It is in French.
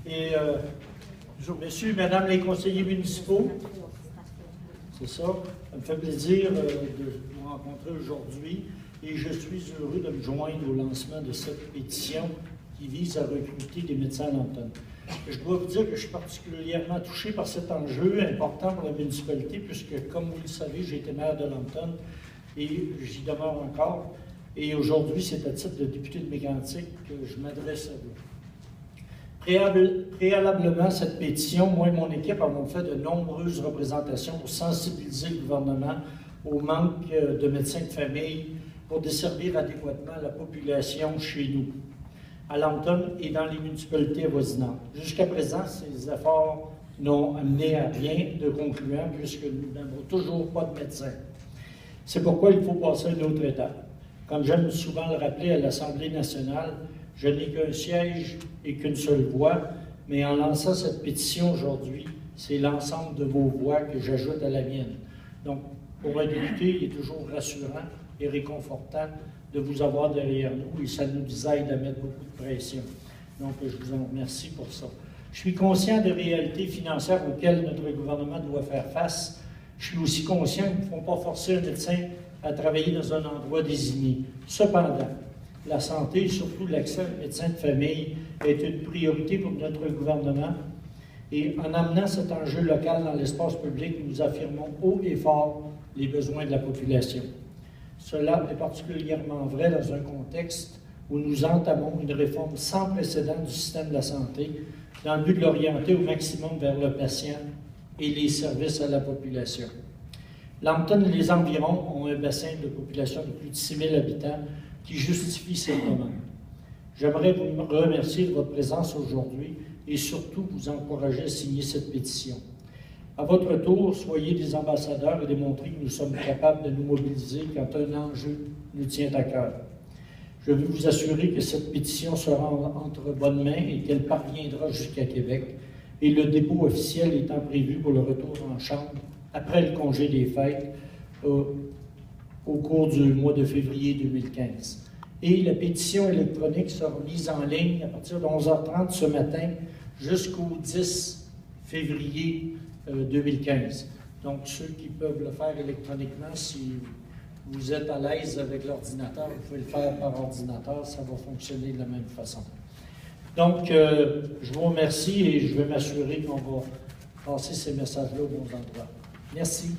Et messieurs, mesdames les conseillers municipaux, c'est ça. Ça me fait plaisir de vous rencontrer aujourd'hui et je suis heureux de me joindre au lancement de cette pétition qui vise à recruter des médecins à Lambton. Je dois vous dire que je suis particulièrement touché par cet enjeu important pour la municipalité puisque, comme vous le savez, j'ai été maire de Lambton et j'y demeure encore. Et aujourd'hui, c'est à titre de député de Mégantic que je m'adresse à vous. Préalablement à cette pétition, moi et mon équipe avons fait de nombreuses représentations pour sensibiliser le gouvernement au manque de médecins de famille pour desservir adéquatement la population chez nous, à Lambton et dans les municipalités avoisinantes. Jusqu'à présent, ces efforts n'ont amené à rien de concluant puisque nous n'avons toujours pas de médecins. C'est pourquoi il faut passer à une autre étape. Comme j'aime souvent le rappeler à l'Assemblée nationale, je n'ai qu'un siège et qu'une seule voix, mais en lançant cette pétition aujourd'hui, c'est l'ensemble de vos voix que j'ajoute à la mienne. Donc, pour un député, il est toujours rassurant et réconfortant de vous avoir derrière nous et ça nous aide à mettre beaucoup de pression. Donc, je vous en remercie pour ça. Je suis conscient des réalités financières auxquelles notre gouvernement doit faire face. Je suis aussi conscient qu'il ne faut pas forcer un médecin à travailler dans un endroit désigné. Cependant, la santé et surtout l'accès aux médecins de famille est une priorité pour notre gouvernement. Et en amenant cet enjeu local dans l'espace public, nous affirmons haut et fort les besoins de la population. Cela est particulièrement vrai dans un contexte où nous entamons une réforme sans précédent du système de la santé dans le but de l'orienter au maximum vers le patient et les services à la population. Lambton et les environs ont un bassin de population de plus de 6 000 habitants qui justifie cette demande. J'aimerais vous remercier de votre présence aujourd'hui et surtout vous encourager à signer cette pétition. À votre tour, soyez des ambassadeurs et démontrez que nous sommes capables de nous mobiliser quand un enjeu nous tient à cœur. Je veux vous assurer que cette pétition sera entre bonnes mains et qu'elle parviendra jusqu'à Québec, et le dépôt officiel étant prévu pour le retour en chambre après le congé des fêtes au cours du mois de février 2015. Et la pétition électronique sera mise en ligne à partir de 11h30 ce matin jusqu'au 10 février 2015. Donc, ceux qui peuvent le faire électroniquement, si vous êtes à l'aise avec l'ordinateur, vous pouvez le faire par ordinateur, ça va fonctionner de la même façon. Donc, je vous remercie et je vais m'assurer qu'on va passer ces messages-là aux bons endroits. Merci.